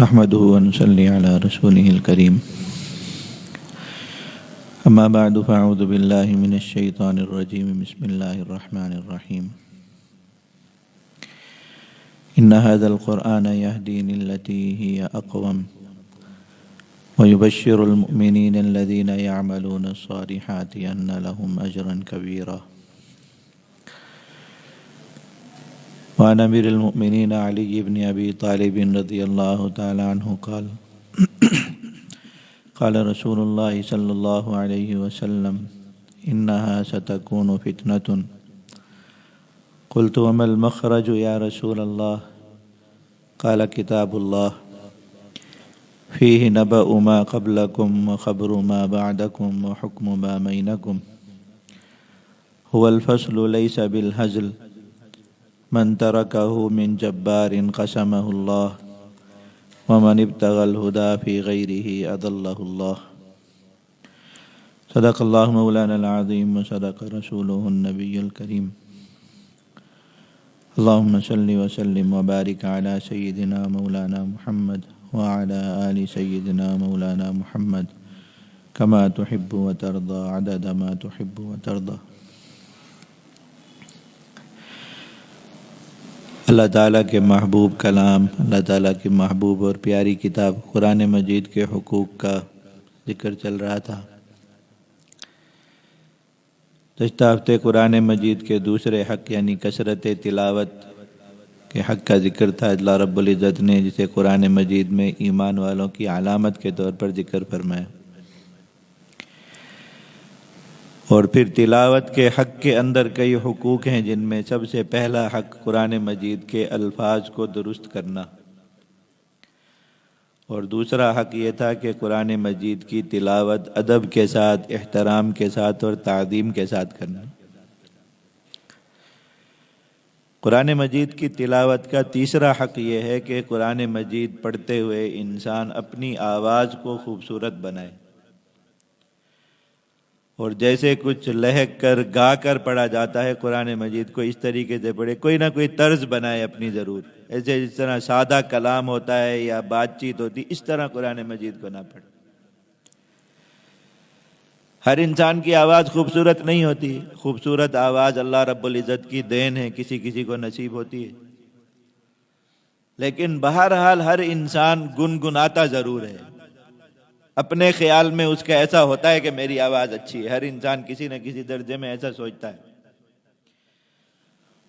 نحمده ونصلي على رسوله الكريم أما بعد فأعوذ بالله من الشيطان الرجيم بسم الله الرحمن الرحيم إن هذا القرآن يهدي للتي هي أقوم ويبشر المؤمنين الذين يعملون الصالحات أن لهم أجرا كبيرا وعن أمير المؤمنين علي بن أبي طالب رضي الله تعالى عنه قال قال رسول الله صلى الله عليه وسلم إنها ستكون فتنة قلت وما المخرج يا رسول الله قال كتاب الله فيه نبأ ما قبلكم وخبر ما بعدكم وحكم ما بينكم هو الفصل ليس بالهزل من تركه من جبار قسمه الله ومن ابتغى الهدى في غيره أضله الله صدق الله مولانا العظيم وصدق رسوله النبي الكريم اللهم صل وسلم وبارك على سيدنا مولانا محمد وعلى آل سيدنا مولانا محمد كما تحب وترضى عدد ما تحب وترضى. اللہ تعالیٰ کے محبوب کلام، اللہ تعالیٰ کی محبوب اور پیاری کتاب قرآن مجید کے حقوق کا ذکر چل رہا تھا. گزشتہ ہفتے قرآن مجید کے دوسرے حق یعنی کثرت تلاوت کے حق کا ذکر تھا. اللہ رب العزت نے جسے قرآن مجید میں ایمان والوں کی علامت کے طور پر ذکر فرمایا، اور پھر تلاوت کے حق کے اندر کئی حقوق ہیں جن میں سب سے پہلا حق قرآن مجید کے الفاظ کو درست کرنا، اور دوسرا حق یہ تھا کہ قرآن مجید کی تلاوت ادب کے ساتھ، احترام کے ساتھ اور تعظیم کے ساتھ کرنا. قرآن مجید کی تلاوت کا تیسرا حق یہ ہے کہ قرآن مجید پڑھتے ہوئے انسان اپنی آواز کو خوبصورت بنائے، اور جیسے کچھ لہک کر گا کر پڑھا جاتا ہے قرآن مجید کو اس طریقے سے پڑھے، کوئی نہ کوئی طرز بنائے اپنی ضرور. ایسے جس طرح سادہ کلام ہوتا ہے یا بات چیت ہوتی اس طرح قرآن مجید کو نہ پڑھے. ہر انسان کی آواز خوبصورت نہیں ہوتی، خوبصورت آواز اللہ رب العزت کی دین ہے، کسی کسی کو نصیب ہوتی ہے، لیکن بہرحال ہر انسان گنگناتا ضرور ہے. اپنے خیال میں اس کا ایسا ہوتا ہے کہ میری آواز اچھی ہے، ہر انسان کسی نہ کسی درجے میں ایسا سوچتا ہے.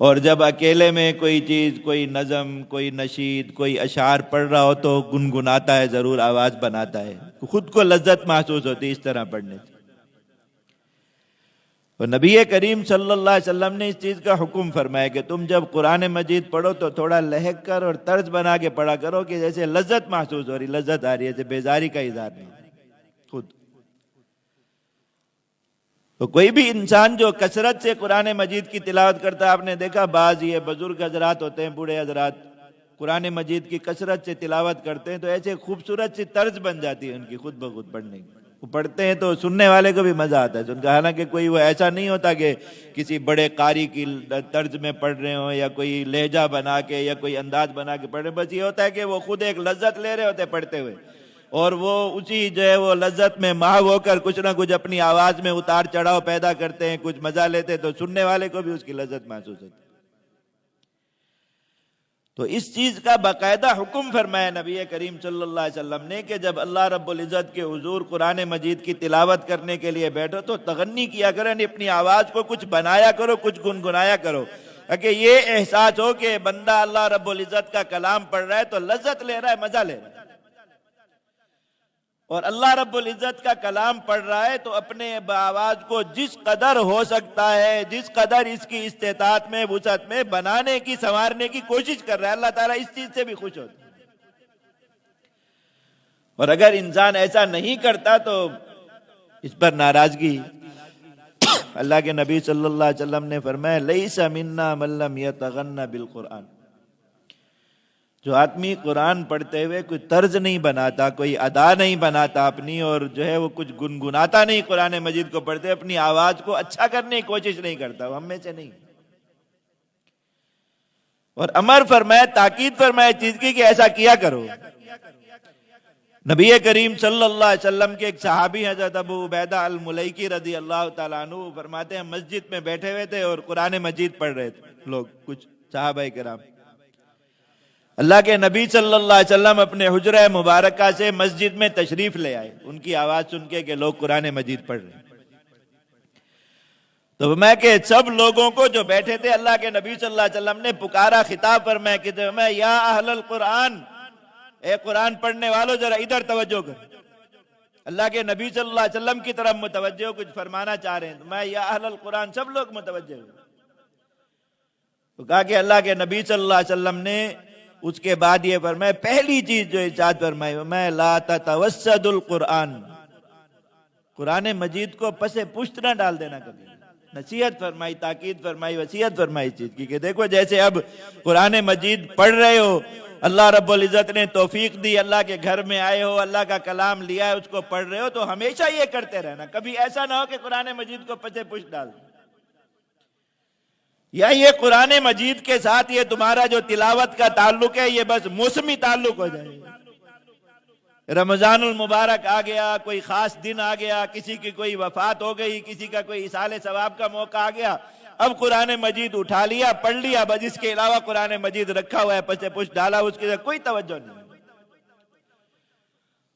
اور جب اکیلے میں کوئی چیز، کوئی نظم، کوئی نشید، کوئی اشعار پڑھ رہا ہو تو گنگناتا ہے ضرور، آواز بناتا ہے، خود کو لذت محسوس ہوتی ہے اس طرح پڑھنے سے. اور نبی کریم صلی اللہ علیہ وسلم نے اس چیز کا حکم فرمایا کہ تم جب قرآن مجید پڑھو تو تھوڑا لہک کر اور طرز بنا کے پڑھا کرو کہ جیسے لذت محسوس ہو رہی، لذت آ رہی ہے، جیسے بیزاری کا اظہار نہیں خود. تو کوئی بھی انسان جو کثرت سے قرآن مجید کی تلاوت کرتا ہے، آپ نے دیکھا بعض یہ بزرگ حضرات ہوتے ہیں، بوڑھے حضرات قرآن مجید کی کثرت سے تلاوت کرتے ہیں تو ایسے خوبصورت سی طرز بن جاتی ہے ان کی خود بخود پڑھنے کی. وہ پڑھتے ہیں تو سننے والے کو بھی مزہ آتا ہے سن کا، حالانکہ کوئی وہ ایسا نہیں ہوتا کہ کسی بڑے قاری کی طرز میں پڑھ رہے ہوں یا کوئی لہجہ بنا کے یا کوئی انداز بنا کے پڑھ رہے ہیں. بس یہ ہوتا ہے کہ وہ خود ایک لذت لے رہے ہوتے ہیں پڑھتے ہوئے، اور وہ اسی جو ہے وہ لذت میں محو ہو کر کچھ نہ کچھ اپنی آواز میں اتار چڑھاؤ پیدا کرتے ہیں، کچھ مزہ لیتے ہیں، تو سننے والے کو بھی اس کی لذت محسوس ہوتی ہے. تو اس چیز کا باقاعدہ حکم فرمایا نبی کریم صلی اللہ علیہ وسلم نے کہ جب اللہ رب العزت کے حضور قرآن مجید کی تلاوت کرنے کے لیے بیٹھو تو تغنی کیا کرو، یعنی اپنی آواز کو کچھ بنایا کرو، کچھ گنگنایا کرو، تاکہ یہ احساس ہو کہ بندہ اللہ رب العزت کا کلام پڑھ رہا ہے تو لذت لے رہا ہے، مزہ لے رہا ہے. اور اللہ رب العزت کا کلام پڑھ رہا ہے تو اپنے آواز کو جس قدر ہو سکتا ہے، جس قدر اس کی استطاعت میں، وسعت میں بنانے کی، سنوارنے کی کوشش کر رہا ہے. اللہ تعالیٰ اس چیز سے بھی خوش ہوتا ہے. اور اگر انسان ایسا نہیں کرتا تو اس پر ناراضگی. اللہ کے نبی صلی اللہ علیہ وسلم نے فرمایا لیس منا من لم یتغن بالقرآن، جو آدمی قرآن پڑھتے ہوئے کوئی طرز نہیں بناتا، کوئی ادا نہیں بناتا اپنی، اور جو ہے وہ کچھ گنگناتا نہیں قرآن مجید کو پڑھتے، اپنی آواز کو اچھا کرنے کی کوشش نہیں کرتا، وہ ہم میں سے نہیں. اور امر فرمائے، تاکید فرمائے چیز کی کہ ایسا کیا کرو۔ نبی کریم صلی اللہ علیہ وسلم کے ایک صحابی حضرت ابو عبیدہ الملیکی رضی اللہ تعالیٰ عنہ فرماتے ہیں مسجد میں بیٹھے ہوئے تھے اور قرآن مجید پڑھ رہے تھے لوگ، کچھ صحابہ کرام۔ اللہ کے نبی صلی اللہ علیہ وسلم اپنے حجرہ مبارکہ سے مسجد میں تشریف لے آئے، ان کی آواز سن کے کہ لوگ قرآن مجید پڑھ رہے ہیں۔ تو میں کہ سب لوگوں کو جو بیٹھے تھے اللہ کے نبی صلی اللہ علیہ وسلم نے پکارا، خطاب پر میں کہ میں یا اہل القرآن، اے قرآن پڑھنے والوں ذرا ادھر توجہ کر۔ اللہ کے نبی صلی اللہ علیہ وسلم کی طرف متوجہ، کچھ فرمانا چاہ رہے ہیں، تو میں یا اہل القرآن، سب لوگ متوجہ ہوئے۔ تو کہا کہ اللہ کے نبی صلی اللہ علیہ وسلم نے اس کے بعد یہ فرمایا، پہلی چیز جو ارشاد فرمائی میں لا تتوسد القرآن، قرآن مجید کو پس پشت نہ ڈال دینا کبھی۔ نصیحت فرمائی، تاکید فرمائی، وصیت فرمائی چیز کی کہ دیکھو جیسے اب قرآن مجید پڑھ رہے ہو، اللہ رب العزت نے توفیق دی، اللہ کے گھر میں آئے ہو، اللہ کا کلام لیا ہے، اس کو پڑھ رہے ہو، تو ہمیشہ یہ کرتے رہنا، کبھی ایسا نہ ہو کہ قرآن مجید کو پس پشت ڈال دو، یا یہ قرآن مجید کے ساتھ یہ تمہارا جو تلاوت کا تعلق ہے یہ بس موسمی تعلق ہو جائے۔ رمضان المبارک آ گیا، کوئی خاص دن آ گیا، کسی کی کوئی وفات ہو گئی، کسی کا کوئی ایصال ثواب کا موقع آ گیا، اب قرآن مجید اٹھا لیا، پڑھ لیا، بس اس کے علاوہ قرآن مجید رکھا ہوا ہے، پس پشت ڈالا، اس کے کوئی توجہ نہیں۔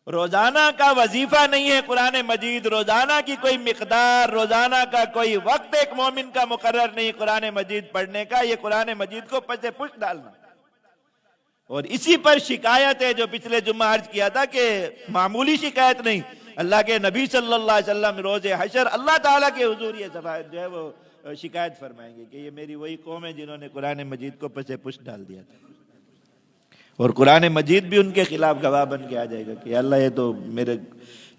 روزانہ کا وظیفہ نہیں ہے قرآن مجید، روزانہ کی کوئی مقدار، روزانہ کا کوئی وقت ایک مومن کا مقرر نہیں قرآن مجید پڑھنے کا، یہ قرآن مجید کو پس پشت ڈالنا۔ اور اسی پر شکایت ہے جو پچھلے جمعہ عرض کیا تھا کہ معمولی شکایت نہیں، اللہ کے نبی صلی اللہ علیہ وسلم روز حشر اللہ تعالیٰ کے حضور یہ صفحات جو ہے وہ شکایت فرمائیں گے کہ یہ میری وہی قوم ہے جنہوں نے قرآن مجید کو پس پشت ڈال دیا تھا، اور قرآن مجید بھی ان کے خلاف گواہ بن کے آ جائے گا کہ اللہ یہ تو میرے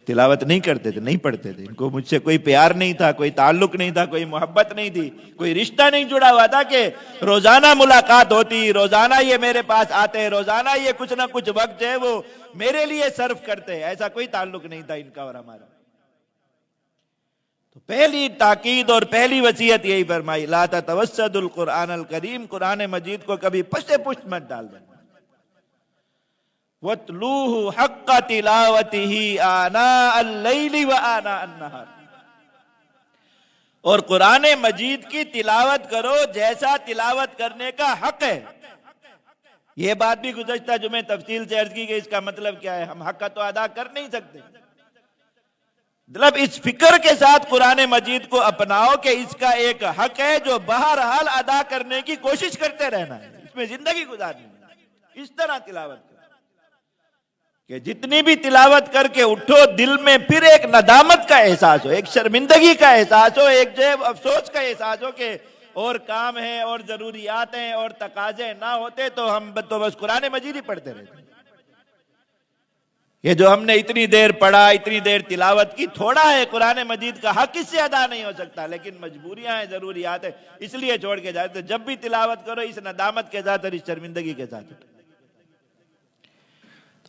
تلاوت نہیں کرتے تھے، نہیں پڑھتے تھے، ان کو مجھ سے کوئی پیار نہیں تھا، کوئی تعلق نہیں تھا، کوئی محبت نہیں تھی، کوئی رشتہ نہیں جڑا ہوا تھا کہ روزانہ ملاقات ہوتی، روزانہ یہ میرے پاس آتے، روزانہ یہ کچھ نہ کچھ وقت جو ہے وہ میرے لیے صرف کرتے، ایسا کوئی تعلق نہیں تھا ان کا اور ہمارا۔ تو پہلی تاکید اور پہلی وصیت یہی فرمائی، لا تتوسد القرآن الکریم، قرآن مجید کو کبھی پس پشت مت ڈال دینا۔ وَاتْلُوهُ حَقَّ تِلَاوَتِهِ آنَاءَ اللَّيْلِ وَآنَاءَ النَّهَارِ، اور قرآن مجید کی تلاوت کرو جیسا تلاوت کرنے کا حق ہے۔ یہ بات بھی گزشتہ جمعے تفصیل سے عرض کی کہ اس کا مطلب کیا ہے، ہم حق تو ادا کر نہیں سکتے، مطلب اس فکر کے ساتھ قرآن مجید کو اپناؤ کہ اس کا ایک حق ہے جو بہرحال ادا کرنے کی کوشش کرتے رہنا ہے، اس میں زندگی گزارنی ہے، اس طرح تلاوت کہ جتنی بھی تلاوت کر کے اٹھو دل میں پھر ایک ندامت کا احساس ہو، ایک شرمندگی کا احساس ہو، ایک جو افسوس کا احساس ہو کہ اور کام ہیں اور ضروریات ہیں اور تقاضے نہ ہوتے تو ہم تو بس قرآن مجید ہی پڑھتے رہتے۔ یہ جو ہم نے اتنی دیر پڑھا، اتنی دیر تلاوت کی، تھوڑا ہے، قرآن مجید کا حق اس سے ادا نہیں ہو سکتا، لیکن مجبوریاں ہیں، ضروریات ہیں، اس لیے چھوڑ کے جاتے۔ جب بھی تلاوت کرو اس ندامت کے ساتھ اور اس شرمندگی کے ساتھ۔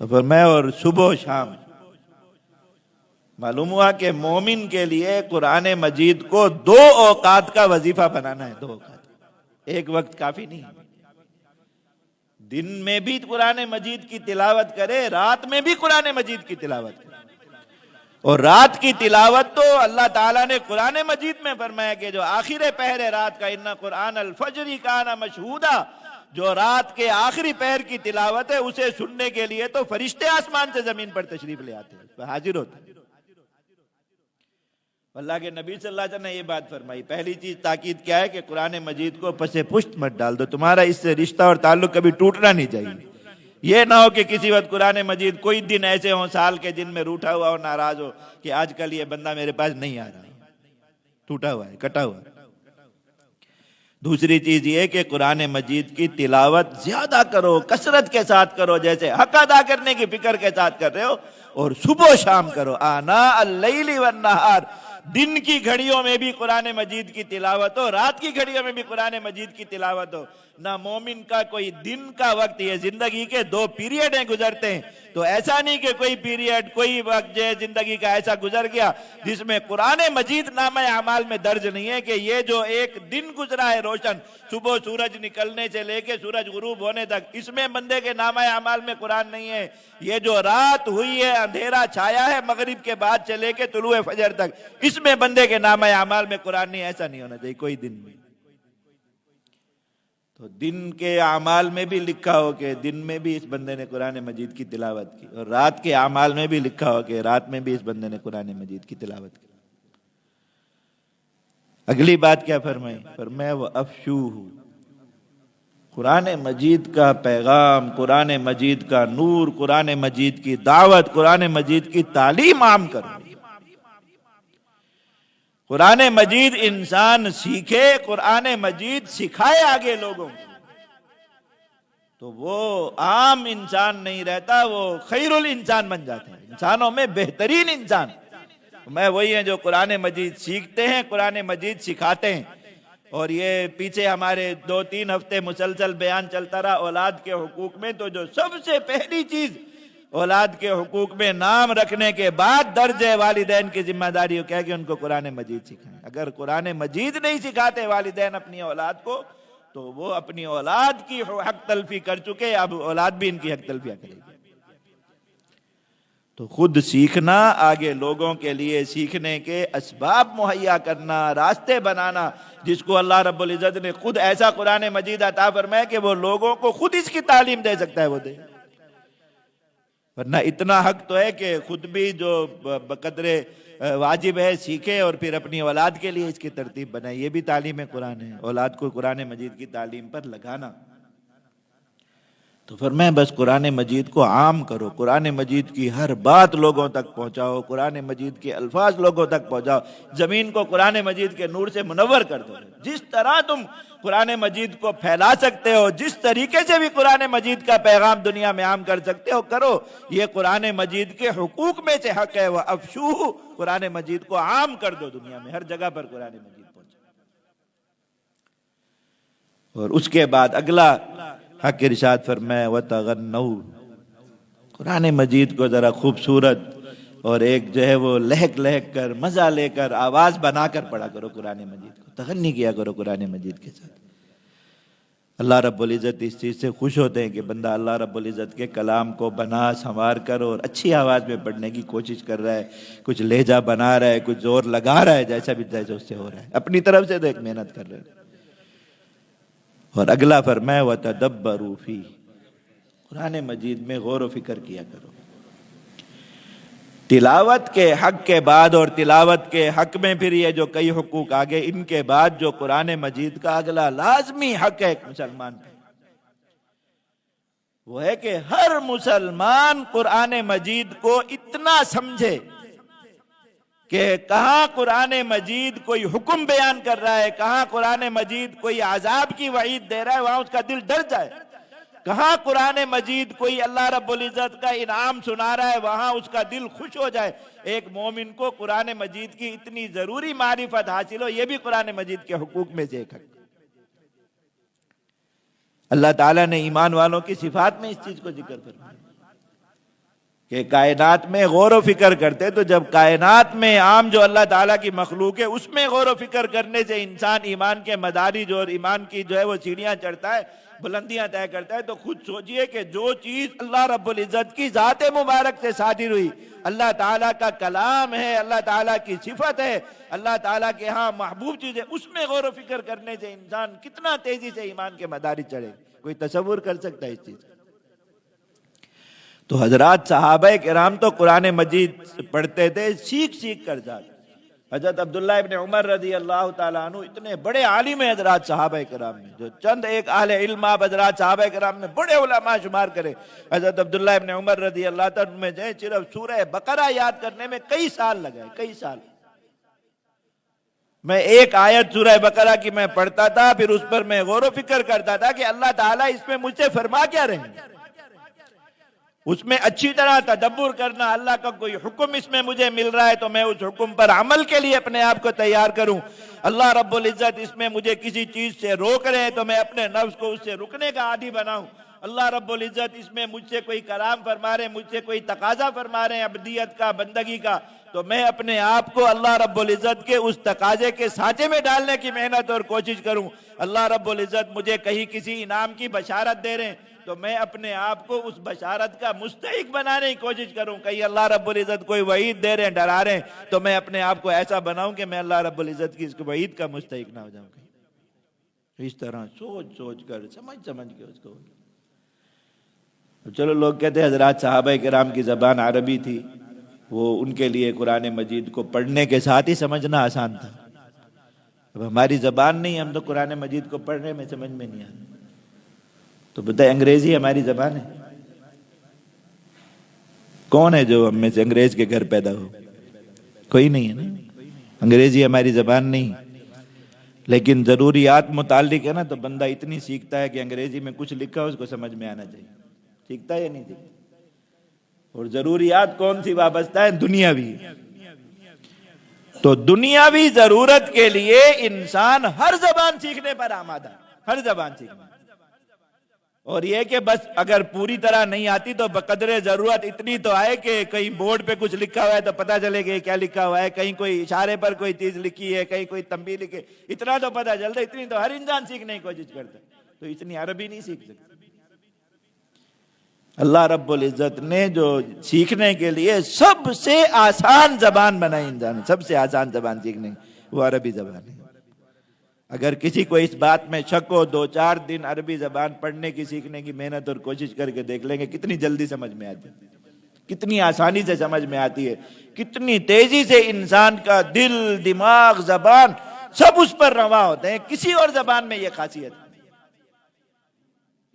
تو پھر میں اور صبح و شام معلوم ہوا کہ مومن کے لیے قرآن مجید کو 2 اوقات کا وظیفہ بنانا ہے، 2 اوقات، ایک وقت کافی نہیں، دن میں بھی قرآن مجید کی تلاوت کرے، رات میں بھی قرآن مجید کی تلاوت کرے۔ اور رات کی تلاوت تو اللہ تعالیٰ نے قرآن مجید میں فرمایا کہ جو آخر پہر رات کا ان قرآن الفجر کان مشہودا، جو رات کے آخری پہر کی تلاوت ہے اسے سننے کے لیے تو فرشتے آسمان سے زمین پر تشریف لے آتے ہیں، حاضر ہوتے ہیں۔ اللہ کے نبی صلی اللہ علیہ وسلم نے یہ بات فرمائی، پہلی چیز تاکید کیا ہے کہ قرآن مجید کو پس پشت مت ڈال دو، تمہارا اس سے رشتہ اور تعلق کبھی ٹوٹنا نہیں چاہیے۔ یہ نہ ہو کہ کسی وقت قرآن مجید، کوئی دن ایسے ہوں سال کے جن میں روٹھا ہوا اور ناراض ہو کہ آج کل یہ بندہ میرے پاس نہیں آ رہا، ٹوٹا ہوا ہے، کٹا ہوا ہے۔ دوسری چیز یہ کہ قرآن مجید کی تلاوت زیادہ کرو، کثرت کے ساتھ کرو، جیسے حق ادا کرنے کی فکر کے ساتھ کر رہے ہو، اور صبح و شام کرو، آناء اللیل والنہار، دن کی گھڑیوں میں بھی قرآن مجید کی تلاوت ہو، رات کی گھڑیوں میں بھی قرآن مجید کی تلاوت ہو۔ نہ مومن کا کوئی دن کا وقت، یہ زندگی کے دو پیریڈ ہیں گزرتے ہیں، تو ایسا نہیں کہ کوئی پیریڈ کوئی وقت جو زندگی کا ایسا گزر گیا جس میں قرآن مجید نامہ اعمال میں درج نہیں ہے کہ یہ جو ایک دن گزرا ہے روشن، صبح سورج نکلنے سے لے کے سورج غروب ہونے تک، اس میں بندے کے نامہ اعمال میں قرآن نہیں ہے۔ یہ جو رات ہوئی ہے، اندھیرا چھایا ہے مغرب کے بعد سے لے کے طلوع فجر تک، اس میں بندے کے نامہ اعمال میں قرآن نہیں، ایسا نہیں ہونا چاہیے کوئی دن میں۔ تو دن کے اعمال میں بھی لکھا ہو کہ دن میں بھی اس بندے نے قرآن مجید کی تلاوت کی، اور رات کے اعمال میں بھی لکھا ہو کہ رات میں بھی اس بندے نے قرآن مجید کی تلاوت کی۔ اگلی بات کیا فرمائی؟ فرمایا وَأَفْشُوهُ، قرآن مجید کا پیغام، قرآن مجید کا نور، قرآن مجید کی دعوت، قرآن مجید کی تعلیم عام کرو۔ قرآن مجید انسان سیکھے، قرآن مجید سکھائے آگے لوگوں کو، تو وہ عام انسان نہیں رہتا، وہ خیر الانسان بن جاتا ہے، انسانوں میں بہترین انسان۔ میں وہی ہیں جو قرآن مجید سیکھتے ہیں، قرآن مجید سکھاتے ہیں۔ اور یہ پیچھے ہمارے 2-3 ہفتے مسلسل بیان چلتا رہا اولاد کے حقوق میں، تو جو سب سے پہلی چیز اولاد کے حقوق میں نام رکھنے کے بعد درج ہے والدین کی ذمہ داری ہو کیا کہ ان کو قرآن مجید سکھائیں۔ اگر قرآن مجید نہیں سکھاتے والدین اپنی اولاد کو، تو وہ اپنی اولاد کی حق تلفی کر چکے، اب اولاد بھی ان کی حق تلفیاں کرے گی۔ تو خود سیکھنا، آگے لوگوں کے لیے سیکھنے کے اسباب مہیا کرنا، راستے بنانا، جس کو اللہ رب العزت نے خود ایسا قرآن مجید عطا فرمایا کہ وہ لوگوں کو خود اس کی تعلیم دے سکتا ہے، وہ دے۔ ورنہ اتنا حق تو ہے کہ خود بھی جو بقدر واجب ہے سیکھے، اور پھر اپنی اولاد کے لیے اس کی ترتیب بنائے۔ یہ بھی تعلیم قرآن ہے، اولاد کو قرآن مجید کی تعلیم پر لگانا۔ تو فرمائیں بس قرآن مجید کو عام کرو، قرآن مجید کی ہر بات لوگوں تک پہنچاؤ، قرآن مجید کے الفاظ لوگوں تک پہنچاؤ، زمین کو قرآن مجید کے نور سے منور کر دو۔ جس طرح تم قرآن مجید کو پھیلا سکتے ہو، جس طریقے سے بھی قرآن مجید کا پیغام دنیا میں عام کر سکتے ہو کرو۔ یہ قرآن مجید کے حقوق میں سے حق ہے، وَأَفْشُوهُ، قرآن مجید کو عام کر دو، دنیا میں ہر جگہ پر قرآن مجید پہنچے۔ اور اس کے بعد اگلا حق ارشاد فرمائے وَتَغَنَّوْا، قرآن مجید کو ذرا خوبصورت اور ایک جو ہے وہ لہک لہک کر مزہ لے کر آواز بنا کر پڑھا کرو، قرآن مجید کو تغنی کیا کرو قرآن مجید کے ساتھ۔ اللہ رب العزت اس چیز سے خوش ہوتے ہیں کہ بندہ اللہ رب العزت کے کلام کو بنا سنوار کر اور اچھی آواز میں پڑھنے کی کوشش کر رہا ہے، کچھ لہجہ بنا رہا ہے، کچھ زور لگا رہا ہے، جیسا بھی جیسے اس سے ہو رہا ہے، اپنی طرف سے تو ایک محنت کر رہے ہیں۔ اور اگلا فرمائے وَتَدَبَّرُوا فِيهِ، قرآن مجید میں غور و فکر کیا کرو۔ تلاوت کے حق کے بعد اور تلاوت کے حق میں پھر یہ جو کئی حقوق آگے، ان کے بعد جو قرآن مجید کا اگلا لازمی حق ہے ایک مسلمان پہ، وہ ہے کہ ہر مسلمان قرآن مجید کو اتنا سمجھے کہ کہاں قرآن مجید کوئی حکم بیان کر رہا ہے، کہاں قرآن مجید کوئی عذاب کی وعید دے رہا ہے، وہاں اس کا دل ڈر جائے۔ کہاں قرآن مجید کوئی اللہ رب العزت کا انعام سنا رہا ہے، وہاں اس کا دل خوش ہو جائے۔ ایک مومن کو قرآن مجید کی اتنی ضروری معرفت حاصل ہو، یہ بھی قرآن مجید کے حقوق میں سے ایک حق۔ اللہ تعالیٰ نے ایمان والوں کی صفات میں اس چیز کو ذکر فرمایا کہ کائنات میں غور و فکر کرتے، تو جب کائنات میں عام جو اللہ تعالیٰ کی مخلوق ہے اس میں غور و فکر کرنے سے انسان ایمان کے مدارج اور ایمان کی جو ہے وہ سیڑھیاں چڑھتا ہے، بلندیاں طے کرتا ہے۔ تو خود سوچئے کہ جو چیز اللہ رب العزت کی ذات مبارک سے صادر ہوئی، اللہ تعالیٰ کا کلام ہے، اللہ تعالیٰ کی صفت ہے، اللہ تعالیٰ کے ہاں محبوب چیز ہے، اس میں غور و فکر کرنے سے انسان کتنا تیزی سے ایمان کے مدارج چڑھے، کوئی تصور کر سکتا ہے اس چیز کا؟ تو حضرات صحابہ کرام تو قرآن مجید پڑھتے تھے سیکھ سیکھ کر جاتے۔ حضرت عبداللہ ابن عمر رضی اللہ تعالیٰ عنہ اتنے بڑے عالم ہیں حضرات صحابہ کرام میں، جو چند ایک اہل علم آپ حضرات صحابہ کرام میں بڑے علماء شمار کرے۔ حضرت عبداللہ ابن عمر رضی اللہ تعالیٰ میں جو ہے صرف سورہ بقرہ یاد کرنے میں کئی سال لگے، کئی سال۔ میں ایک آیت سورہ بقرہ کی میں پڑھتا تھا، پھر اس پر میں غور و فکر کرتا تھا کہ اللہ تعالیٰ اس میں مجھ سے فرما کیا رہے ہیں۔ اس میں اچھی طرح تدبر کرنا، اللہ کا کوئی حکم اس میں مجھے مل رہا ہے تو میں اس حکم پر عمل کے لیے اپنے آپ کو تیار کروں۔ اللہ رب العزت اس میں مجھے کسی چیز سے روک رہے ہیں تو میں اپنے نفس کو اس سے رکنے کا عادی بناؤں۔ اللہ رب العزت اس میں مجھ سے کوئی کلام فرما رہے ہیں، مجھ سے کوئی تقاضا فرما رہے ہیں عبدیت کا، بندگی کا، تو میں اپنے آپ کو اللہ رب العزت کے اس تقاضے کے سانچے میں ڈالنے کی محنت اور کوشش کروں۔ اللہ رب العزت مجھے کہیں کسی انعام کی بشارت دے رہے ہیں تو میں اپنے آپ کو اس بشارت کا مستحق بنانے کی کوشش کروں۔ کہیں اللہ رب العزت کوئی وعید دے رہے ہیں، ڈرا رہے ہیں، تو میں اپنے آپ کو ایسا بناؤں کہ میں اللہ رب العزت کی اس وعید کا مستحق نہ ہو جاؤں۔ اس طرح سوچ سوچ کر، سمجھ کے اس کو۔ چلو لوگ کہتے ہیں حضرات صحابہ کرام کی زبان عربی تھی، وہ ان کے لیے قرآن مجید کو پڑھنے کے ساتھ ہی سمجھنا آسان تھا۔ اب ہماری زبان نہیں، ہم تو قرآن مجید کو پڑھنے میں سمجھ میں نہیں آتا، تو بتائیں انگریزی ہماری زبان ہے؟ کون ہے جو ہم میں سے انگریز کے گھر پیدا ہو؟ کوئی نہیں ہے نا۔ انگریزی ہماری زبان نہیں، لیکن ضروریات متعلق ہے نا، تو بندہ اتنی سیکھتا ہے کہ انگریزی میں کچھ لکھا ہو اس کو سمجھ میں آنا چاہیے۔ سیکھتا ہے یا نہیں سیکھتا؟ اور ضروریات کون سی وابستہ ہے؟ دنیاوی۔ تو دنیاوی ضرورت کے لیے انسان ہر زبان سیکھنے پر آمادہ، ہر زبان سیکھنے۔ اور یہ کہ بس اگر پوری طرح نہیں آتی تو بقدر ضرورت اتنی تو آئے کہ کہیں بورڈ پہ کچھ لکھا ہوا ہے تو پتہ چلے کہ کیا لکھا ہوا ہے، کہیں کوئی اشارے پر کوئی چیز لکھی ہے، کہیں کوئی تنبیہ لکھی، اتنا تو پتہ چلتا ہے۔ اتنی تو ہر انسان سیکھنے کی کوشش کرتا ہے، تو اتنی عربی نہیں سیکھ سکتا۔ اللہ رب العزت نے جو سیکھنے کے لیے سب سے آسان زبان بنائی انسان، سب سے آسان زبان سیکھنے، وہ عربی زبان ہے۔ اگر کسی کو اس بات میں شک ہو، 2-4 دن عربی زبان پڑھنے کی، سیکھنے کی محنت اور کوشش کر کے دیکھ لیں گے کتنی جلدی سمجھ میں آتی ہے، کتنی آسانی سے سمجھ میں آتی ہے، کتنی تیزی سے انسان کا دل، دماغ، زبان سب اس پر رواں ہوتے ہیں۔ کسی اور زبان میں یہ خاصیت ہے۔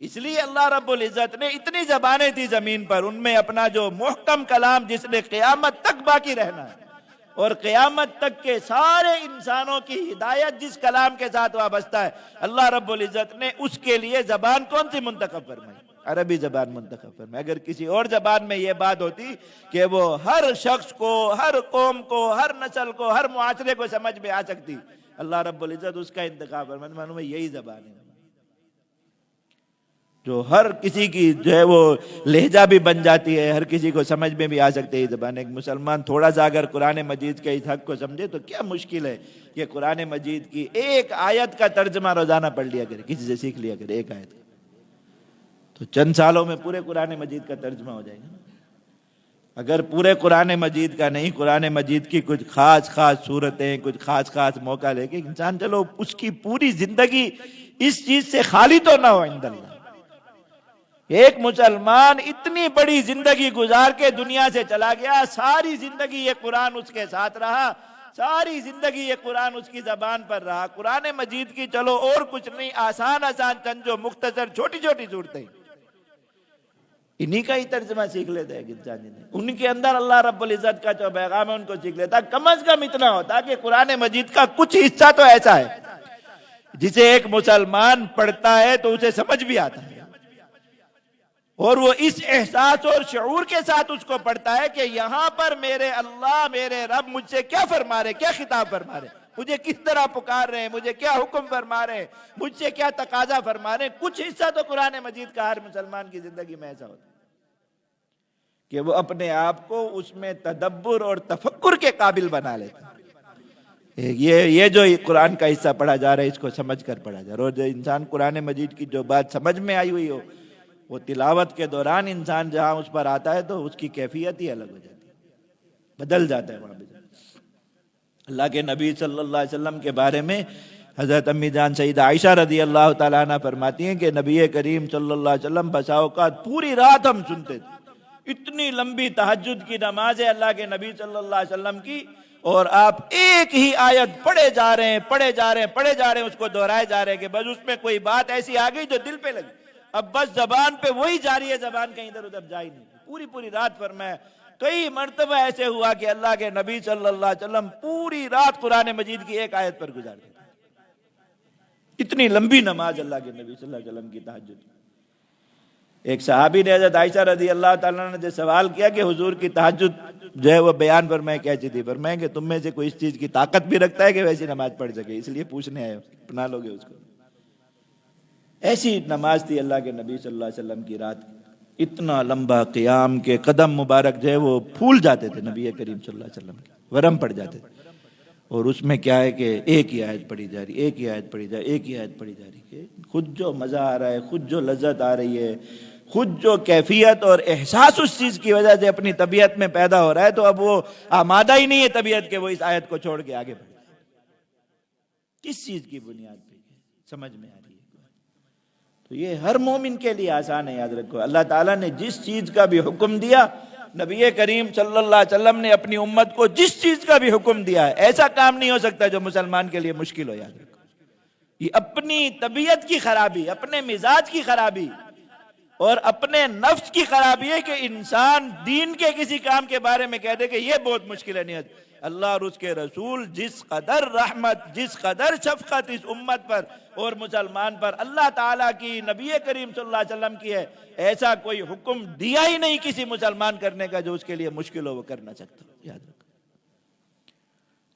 اس لیے اللہ رب العزت نے اتنی زبانیں تھی زمین پر، ان میں اپنا جو محکم کلام جس نے قیامت تک باقی رہنا ہے اور قیامت تک کے سارے انسانوں کی ہدایت جس کلام کے ساتھ وابستہ ہے، اللہ رب العزت نے اس کے لیے زبان کون سی منتخب فرمائی؟ عربی زبان منتخب فرمائی۔ اگر کسی اور زبان میں یہ بات ہوتی کہ وہ ہر شخص کو، ہر قوم کو، ہر نسل کو، ہر معاشرے کو سمجھ میں آ سکتی، اللہ رب العزت اس کا انتخاب فرمائی۔ معلوم ہے یہی زبان ہے جو ہر کسی کی جو ہے وہ لہجہ بھی بن جاتی ہے، ہر کسی کو سمجھ میں بھی آ سکتے ہیں زبان۔ ایک مسلمان تھوڑا سا اگر قرآن مجید کے اس حق کو سمجھے تو کیا مشکل ہے کہ قرآن مجید کی ایک آیت کا ترجمہ روزانہ پڑھ لیا کرے، کسی سے سیکھ لیا کرے ایک آیت کا، تو چند سالوں میں پورے قرآن مجید کا ترجمہ ہو جائے گا۔ اگر پورے قرآن مجید کا نہیں، قرآن مجید کی کچھ خاص صورتیں، کچھ خاص موقع لے کے انسان چلو اس کی پوری زندگی اس چیز سے خالی تو نہ ہو عند اللہ۔ ایک مسلمان اتنی بڑی زندگی گزار کے دنیا سے چلا گیا، ساری زندگی یہ قرآن اس کے ساتھ رہا، ساری زندگی یہ قرآن اس کی زبان پر رہا۔ قرآن مجید کی چلو اور کچھ نہیں، آسان چند جو مختصر چھوٹی صورتیں، انہی کا ہی ترجمہ سیکھ لیتا ہے انسان، ان کے اندر اللہ رب العزت کا جو پیغام ہے ان کو سیکھ لیتا۔ کم از کم اتنا ہوتا کہ قرآن مجید کا کچھ حصہ تو ایسا ہے جسے ایک مسلمان پڑھتا ہے تو اسے سمجھ بھی آتا ہے، اور وہ اس احساس اور شعور کے ساتھ اس کو پڑھتا ہے کہ یہاں پر میرے اللہ، میرے رب مجھ سے کیا فرما رہے، کیا خطاب فرما رہے، مجھے کس طرح پکار رہے ہیں، مجھے کیا حکم فرما رہے ہیں، مجھ سے کیا تقاضا فرما رہے ہیں۔ کچھ حصہ تو قرآن مجید کا ہر مسلمان کی زندگی میں ایسا ہوتا ہے کہ وہ اپنے آپ کو اس میں تدبر اور تفکر کے قابل بنا لیتا ہے۔ یہ جو قرآن کا حصہ پڑھا جا رہا ہے اس کو سمجھ کر پڑھا جا رہا ہے، اور جو انسان قرآن مجید کی جو بات سمجھ میں آئی ہوئی ہو، وہ تلاوت کے دوران انسان جہاں اس پر آتا ہے تو اس کی کیفیت ہی الگ ہو جاتی ہے، بدل جاتا ہے وہاں پہ۔ اللہ کے نبی صلی اللہ علیہ وسلم کے بارے میں حضرت امی جان سیدہ عائشہ رضی اللہ تعالیٰ عنہ فرماتی ہیں کہ نبی کریم صلی اللہ علیہ وسلم بسا اوقات پوری رات ہم سنتے تھے، اتنی لمبی تہجد کی نماز ہے اللہ کے نبی صلی اللہ علیہ وسلم کی، اور آپ ایک ہی آیت پڑھے جا رہے ہیں، اس کو دہرائے جا رہے ہیں کہ بس اس میں کوئی بات ایسی آ گئی جو دل پہ لگی، اب بس زبان پہ وہی جاری ہے، زبان کہیں ادھر ادھر جا ہی نہیں۔ پوری رات فرمایا، کئی مرتبہ ایسے ہوا کہ اللہ کے نبی صلی اللہ علیہ وسلم پوری رات قرآن مجید کی ایک آیت پر گزار دیتے، اتنی لمبی نماز اللہ کے نبی صلی اللہ علیہ وسلم کی تہجد۔ ایک صحابی نے حضرت عائشہ رضی اللہ تعالیٰ نے سوال کیا کہ حضور کی تہجد جو ہے وہ بیان فرمائے کیسی تھی؟ فرمائیں کہ تم میں سے کوئی اس چیز کی طاقت بھی رکھتا ہے کہ ویسی نماز پڑھ سکے، اس لیے پوچھنے آئے، اپنا لوگے اس کو۔ ایسی نماز تھی اللہ کے نبی صلی اللہ علیہ وسلم کی رات کی، اتنا لمبا قیام کے قدم مبارک جو ہے وہ پھول جاتے تھے نبی کریم صلی اللہ علیہ وسلم کے، ورم پڑ جاتے تھے۔ اور اس میں کیا ہے کہ ایک ہی آیت پڑھی جا رہی، ایک ہی آیت پڑھی جا رہی، ایک ہی آیت پڑھی جا رہی، کہ خود جو مزہ آ رہا ہے، خود جو لذت آ رہی ہے، خود جو کیفیت اور احساس اس چیز کی وجہ سے اپنی طبیعت میں پیدا ہو رہا ہے، تو اب وہ آمادہ ہی نہیں ہے طبیعت کہ وہ اس آیت کو چھوڑ کے آگے بڑھے۔ کس چیز کی بنیاد پہ سمجھ میں آ رہی ہے؟ تو یہ ہر مومن کے لیے آسان ہے، یاد رکھو۔ اللہ تعالیٰ نے جس چیز کا بھی حکم دیا، نبی کریم صلی اللہ علیہ وسلم نے اپنی امت کو جس چیز کا بھی حکم دیا ہے، ایسا کام نہیں ہو سکتا جو مسلمان کے لیے مشکل ہو، یاد رکھو۔ یہ اپنی طبیعت کی خرابی، اپنے مزاج کی خرابی اور اپنے نفس کی خرابی ہے کہ انسان دین کے کسی کام کے بارے میں کہہ دے کہ یہ بہت مشکل ہے۔ نہیں، اللہ اور اس کے رسول جس قدر رحمت، جس قدر شفقت اس امت پر اور مسلمان پر اللہ تعالیٰ کی، نبی کریم صلی اللہ علیہ وسلم کی ہے، ایسا کوئی حکم دیا ہی نہیں کسی مسلمان کرنے کا جو اس کے لیے مشکل ہو وہ کر نہ سکتا، یاد رکھو۔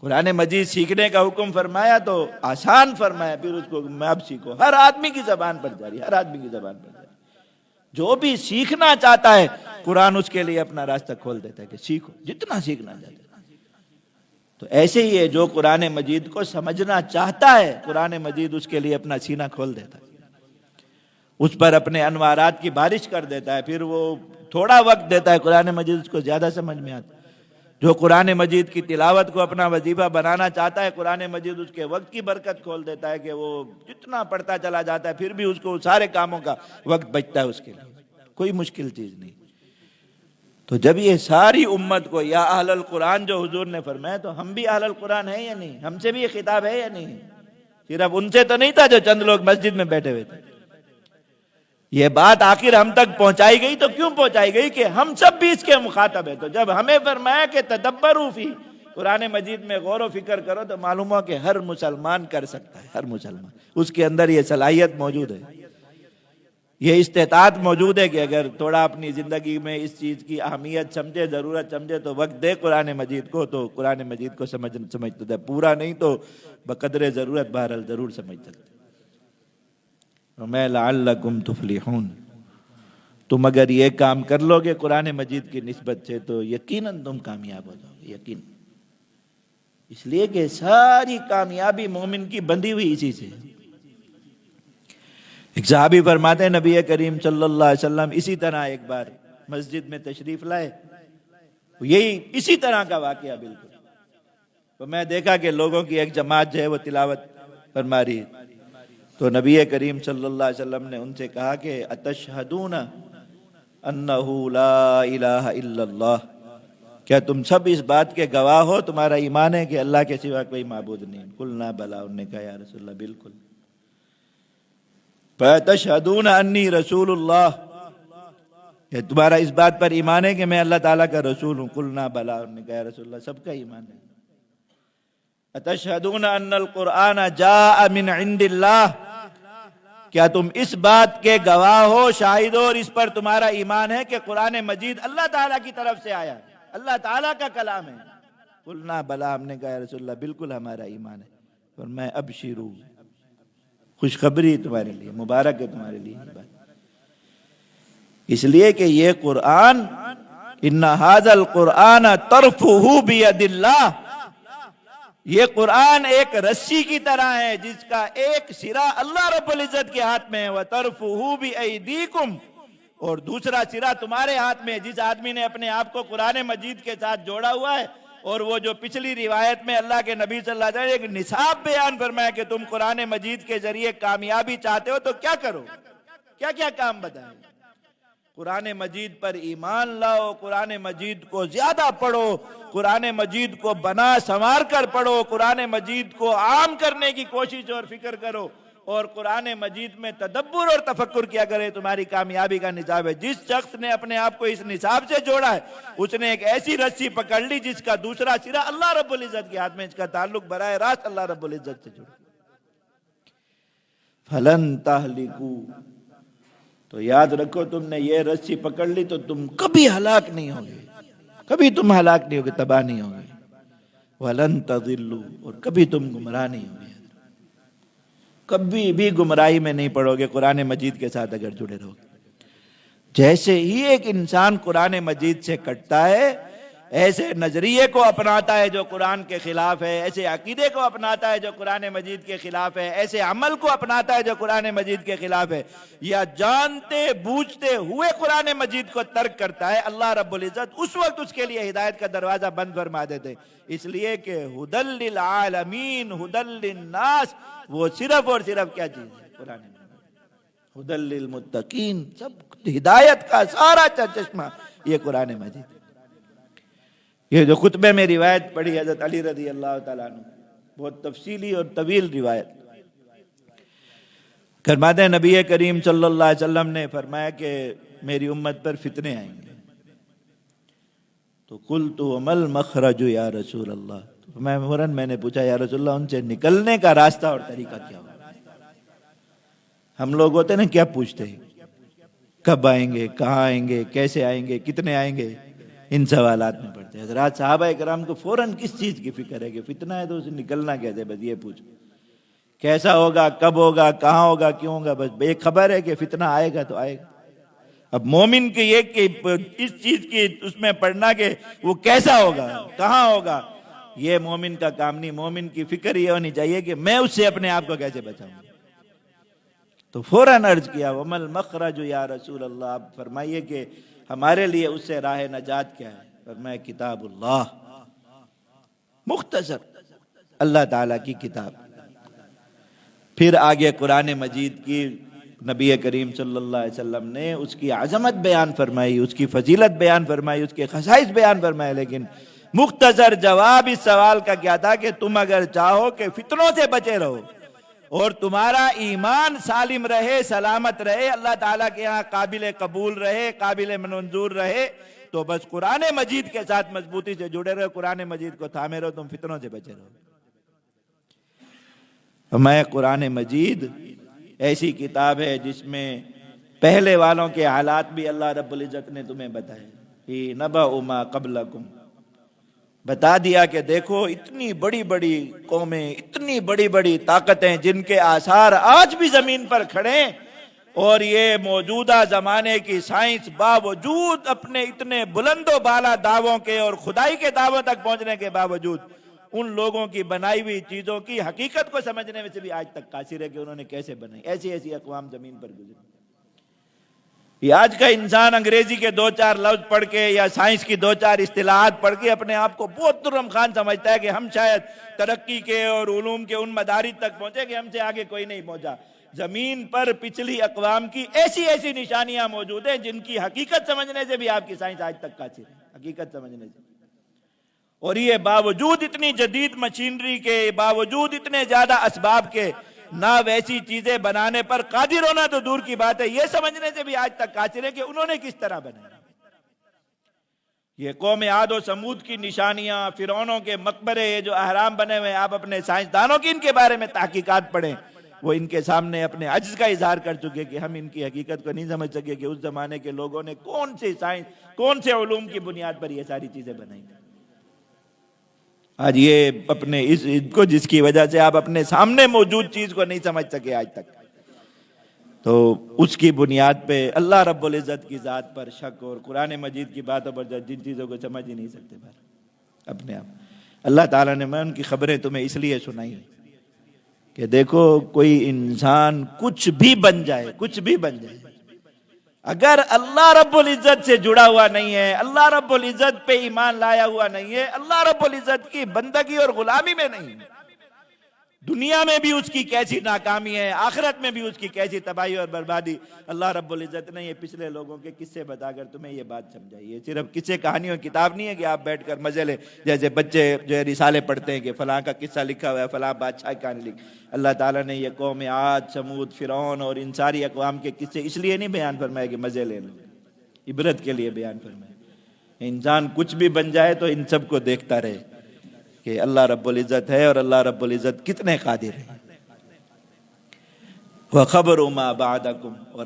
قرآن مجید سیکھنے کا حکم فرمایا تو آسان فرمایا، پھر اس کو میں اب سیکھو، ہر آدمی کی زبان پر جاری، ہر آدمی کی زبان پر جاری۔ جو بھی سیکھنا چاہتا ہے قرآن اس کے لیے اپنا راستہ کھول دیتا ہے کہ سیکھو، جتنا سیکھنا چاہتا ہے۔ تو ایسے ہی ہے، جو قرآن مجید کو سمجھنا چاہتا ہے قرآن مجید اس کے لیے اپنا سینہ کھول دیتا ہے، اس پر اپنے انوارات کی بارش کر دیتا ہے، پھر وہ تھوڑا وقت دیتا ہے، قرآن مجید اس کو زیادہ سمجھ میں آتا ہے۔ جو قرآن مجید کی تلاوت کو اپنا وظیفہ بنانا چاہتا ہے قرآن مجید اس کے وقت کی برکت کھول دیتا ہے کہ وہ جتنا پڑھتا چلا جاتا ہے پھر بھی اس کو سارے کاموں کا وقت بچتا ہے، اس کے لیے کوئی مشکل چیز نہیں۔ تو جب یہ ساری امت کو یا اہل القرآن جو حضور نے فرمایا، تو ہم بھی اہل القرآن ہیں یا نہیں؟ ہم سے بھی یہ خطاب ہے یا نہیں؟ صرف ان سے تو نہیں تھا جو چند لوگ مسجد میں بیٹھے ہوئے تھے۔ یہ بات آخر ہم تک پہنچائی گئی تو کیوں پہنچائی گئی؟ کہ ہم سب بھی اس کے مخاطب ہیں۔ تو جب ہمیں فرمایا کہ تدبروا فی، قرآن مجید میں غور و فکر کرو، تو معلوم ہوا کہ ہر مسلمان کر سکتا ہے، ہر مسلمان، اس کے اندر یہ صلاحیت موجود ہے، یہ استطاعت موجود ہے کہ اگر تھوڑا اپنی زندگی میں اس چیز کی اہمیت سمجھے، ضرورت سمجھے، تو وقت دے قرآن مجید کو، تو قرآن مجید کو سمجھتا ہے، پورا نہیں تو بقدر ضرورت بہرحال ضرور سمجھ سکتے۔ وَمَا لَعَلَّكُمْ تُفْلِحُونَ، تم اگر یہ کام کر لو گے قرآن مجید کی نسبت سے تو یقیناً تم کامیاب ہو جاؤ گے، یقین۔ اس لیے کہ ساری کامیابی مومن کی بندھی ہوئی اسی سے۔ ایک صحابی فرماتے ہیں نبی کریم صلی اللہ علیہ وسلم اسی طرح ایک بار مسجد میں تشریف لائے، یہی اسی طرح کا واقعہ بالکل، تو میں دیکھا کہ لوگوں کی ایک جماعت جو ہے وہ تلاوت فرما رہی ہے، تو نبی کریم صلی اللہ علیہ وسلم نے ان سے کہا کہ اتشہدون انہ لا الہ الا اللہ، کیا تم سب اس بات کے گواہ ہو، تمہارا ایمان ہے کہ اللہ کے سوا کوئی معبود نہیں؟ قلنا بلا، انہوں نے کہا یا رسول اللہ بالکل۔ فَتَشْهَدُونَ أَنِّي رَسُولُ اللَّهِ، کہ تمہارا اس بات پر ایمان ہے کہ میں اللہ تعالیٰ کا رسول ہوں؟ قلنا بلا، انہوں نے کہا یا رسول اللہ سب کا ایمان ہے۔ أَتَشْهَدُونَ أَنَّ الْقُرْآنَ جَاءَ مِنْ عِنْدِ اللَّهِ، کیا تم اس بات کے گواہ ہو، شاہد ہو، اور اس پر تمہارا ایمان ہے کہ قرآن مجید اللہ تعالیٰ کی طرف سے آیا ہے، اللہ تعالیٰ کا کلام ہے؟ قلنا بلا، ہم نے کہا یا رسول اللہ بالکل ہمارا ایمان ہے۔ اور میں ابشروا، خوشخبری تمہارے لیے، مبارک ہے تمہارے لیے یہ بات، اس لیے کہ یہ قرآن ان ھذا القرآن طرفہ بید اللہ، یہ قرآن ایک رسی کی طرح ہے جس کا ایک سرا اللہ رب العزت کے ہاتھ میں ہے، وطرفہ بایدیکم، اور دوسرا سرا تمہارے ہاتھ میں ہے۔ جس آدمی نے اپنے آپ کو قرآن مجید کے ساتھ جوڑا ہوا ہے، اور وہ جو پچھلی روایت میں اللہ کے نبی صلی اللہ علیہ وسلم نے ایک نصاب بیان فرمایا کہ تم قرآن مجید کے ذریعے کامیابی چاہتے ہو تو کیا کرو، کیا کیا کام بتائیں؟ قرآن مجید پر ایمان لاؤ، قرآن مجید کو زیادہ پڑھو، قرآن مجید کو بنا سنوار کر پڑھو، قرآن مجید کو عام کرنے کی کوشش اور فکر کرو، اور قرآن مجید میں تدبر اور تفکر کیا کرے، تمہاری کامیابی کا نصاب ہے۔ جس شخص نے اپنے آپ کو اس نصاب سے جوڑا ہے اس نے ایک ایسی رسی پکڑ لی جس کا دوسرا سرا اللہ رب العزت کے ہاتھ میں، اس کا تعلق براہ راست اللہ رب العزت سے جڑا۔ فَلَن تَهْلِكُوا، تو یاد رکھو تم نے یہ رسی پکڑ لی تو تم کبھی ہلاک نہیں ہوگے، کبھی تم ہلاک نہیں ہوگے، تباہ نہیں ہوگے، وَلَن تَضِلُّوا، اور کبھی تم گمراہ نہیں ہوگے، کبھی بھی گمراہی میں نہیں پڑو گے قرآن مجید کے ساتھ اگر جڑے رہو گے۔ جیسے ہی ایک انسان قرآن مجید سے کٹتا ہے، ایسے نظریے کو اپناتا ہے جو قرآن کے خلاف ہے، ایسے عقیدے کو اپناتا ہے جو قرآن مجید کے خلاف ہے، ایسے عمل کو اپناتا ہے جو قرآن مجید کے خلاف ہے، یا جانتے بوجھتے ہوئے قرآن مجید کو ترک کرتا ہے، اللہ رب العزت اس وقت اس کے لیے ہدایت کا دروازہ بند فرما دیتے، اس لیے کہ ہدی للعالمین ہدی للناس، وہ صرف اور صرف کیا چیز ہے؟ قرآن مجید۔ ہدی للمتقین، سب ہدایت کا سارا چشمہ یہ قرآن مجید۔ یہ جو خطبے میں روایت پڑھی حضرت علی رضی اللہ تعالیٰ عنہ، بہت تفصیلی اور طویل روایت، فرماتے ہیں نبی کریم صلی اللہ علیہ وسلم نے فرمایا کہ میری امت پر فتنے آئیں گے، تو قلت وما المخرج یا رسول اللہ، تو میں نے پوچھا یا رسول اللہ ان سے نکلنے کا راستہ اور طریقہ کیا ہوگا؟ ہم لوگ ہوتے ہیں نا کیا پوچھتے ہیں، کب آئیں گے، کہاں آئیں گے، کیسے آئیں گے، کتنے آئیں گے، ان سوالات میں پڑتے ہیں۔ حضرات صحابہ کرام کو فوراً کس چیز کی فکر ہے کہ فتنہ ہے تو اسے نکلنا کیسے، بس یہ پوچھو کیسا ہوگا، کب ہوگا، کہاں ہوگا، کیوں ہوگا، بس ایک خبر ہے کہ فتنہ آئے گا تو آئے گا۔ اب مومن کی یہ کہ اس چیز کی اس میں پڑھنا کہ وہ کیسا ہوگا، کہاں ہوگا، یہ مومن کا کام نہیں۔ مومن کی فکر یہ ہونی چاہیے کہ میں اس سے اپنے آپ کو کیسے بچاؤں۔ تو فوراً عرض کیا وما المخرج یا رسول اللہ، آپ فرمائیے کہ ہمارے لیے اس سے راہ نجات کیا ہے؟ فرمایا کتاب اللہ، مختصر اللہ تعالیٰ کی کتاب۔ پھر آگے قرآن مجید کی نبی کریم صلی اللہ علیہ وسلم نے اس کی عظمت بیان فرمائی، اس کی فضیلت بیان فرمائی، اس کے خصائص بیان فرمائے، لیکن مختصر جواب اس سوال کا کیا تھا کہ تم اگر چاہو کہ فتنوں سے بچے رہو اور تمہارا ایمان سالم رہے، سلامت رہے، اللہ تعالیٰ کے ہاں قابل قبول رہے، قابل منظور رہے، تو بس قرآن مجید کے ساتھ مضبوطی سے جڑے رہو، قرآن مجید کو تھامے رہو، تم فتنوں سے بچے رہو۔ میں قرآن مجید ایسی کتاب ہے جس میں پہلے والوں کے حالات بھی اللہ رب العزت نے تمہیں بتائے، فی نبأ ما قبلکم، بتا دیا کہ دیکھو اتنی بڑی بڑی قومیں، اتنی بڑی بڑی طاقتیں جن کے آثار آج بھی زمین پر کھڑے ہیں، اور یہ موجودہ زمانے کی سائنس باوجود اپنے اتنے بلند و بالا دعووں کے اور خدائی کے دعووں تک پہنچنے کے باوجود ان لوگوں کی بنائی ہوئی چیزوں کی حقیقت کو سمجھنے میں سے بھی آج تک قاصر ہے کہ انہوں نے کیسے بنائی۔ ایسی ایسی اقوام زمین پر گزری۔ یہ آج کا انسان انگریزی کے دو چار لفظ پڑھ کے یا سائنس کی دو چار اصطلاحات پڑھ کے اپنے آپ کو بہت ترم خان سمجھتا ہے کہ ہم شاید ترقی کے اور علوم کے ان مدارج تک پہنچے کہ ہم سے آگے کوئی نہیں پہنچا۔ زمین پر پچھلی اقوام کی ایسی ایسی نشانیاں موجود ہیں جن کی حقیقت سمجھنے سے بھی آپ کی سائنس آج تک قاصر ہے، حقیقت سمجھنے سے۔ اور یہ باوجود اتنی جدید مشینری کے، باوجود اتنے زیادہ اسباب کے، نہ ویسی چیزیں بنانے پر قادر ہونا تو دور کی بات ہے، یہ سمجھنے سے بھی آج تک قاصر ہے کہ انہوں نے کس طرح بنایا۔ یہ قوم عاد و سمود کی نشانیاں، فرعونوں کے مقبرے، یہ جو اہرام بنے ہوئے، آپ اپنے سائنسدانوں کی ان کے بارے میں تحقیقات پڑھیں، وہ ان کے سامنے اپنے عجز کا اظہار کر چکے کہ ہم ان کی حقیقت کو نہیں سمجھ سکے کہ اس زمانے کے لوگوں نے کون سی سائنس، کون سے علوم کی بنیاد پر یہ ساری چیزیں بنائی۔ آج یہ اپنے اس کو جس کی وجہ سے آپ اپنے سامنے موجود چیز کو نہیں سمجھ سکے آج تک، تو اس کی بنیاد پہ اللہ رب العزت کی ذات پر شک اور قرآن مجید کی باتوں پر جن چیزوں کو سمجھ ہی نہیں سکتے اپنے آپ۔ اللہ تعالیٰ نے میں ان کی خبریں تمہیں اس لیے سنائی کہ دیکھو کوئی انسان کچھ بھی بن جائے، کچھ بھی بن جائے، اگر اللہ رب العزت سے جڑا ہوا نہیں ہے، اللہ رب العزت پہ ایمان لایا ہوا نہیں ہے، اللہ رب العزت کی بندگی اور غلامی میں نہیں، دنیا میں بھی اس کی کیسی ناکامی ہے، آخرت میں بھی اس کی کیسی تباہی اور بربادی۔ اللہ رب العزت نے یہ پچھلے لوگوں کے قصے بتا کر تمہیں یہ بات سمجھائی۔ یہ صرف قصے کہانیوں کتاب نہیں ہے کہ آپ بیٹھ کر مزے لیں، جیسے بچے جو ہے رسالے پڑھتے ہیں کہ فلاں کا قصہ لکھا ہوا ہے، فلاں بادشاہ کی کہانی لکھی۔ اللہ تعالیٰ نے یہ قوم عاد، سمود، فرعون اور ان ساری اقوام کے قصے اس لیے نہیں بیان فرمائے کہ مزے لے لو، عبرت کے لیے بیان فرمائے۔ انسان کچھ بھی بن جائے تو ان سب کو دیکھتا رہے کہ اللہ رب العزت ہے اور اللہ رب العزت کتنے قادر ہے۔ وَخَبَرُ مَا بَعْدَكُمْ، اور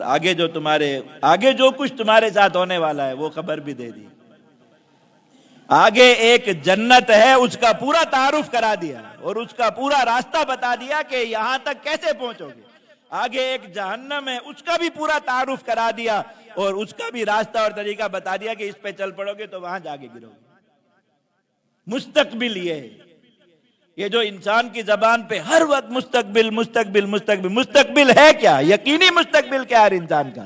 آگے جو کچھ تمہارے ساتھ ہونے والا ہے وہ خبر بھی دے دی. آگے ایک جنت ہے، اس کا پورا تعارف کرا دیا اور اس کا پورا راستہ بتا دیا کہ یہاں تک کیسے پہنچو گے. آگے ایک جہنم ہے، اس کا بھی پورا تعارف کرا دیا اور اس کا بھی راستہ اور طریقہ بتا دیا کہ اس پہ چل پڑو گے تو وہاں جا کے گرو گے. مستقبل یہ جو انسان کی زبان پہ ہر وقت مستقبل مستقبل مستقبل، مستقبل ہے کیا؟ یقینی مستقبل کیا ہے انسان کا؟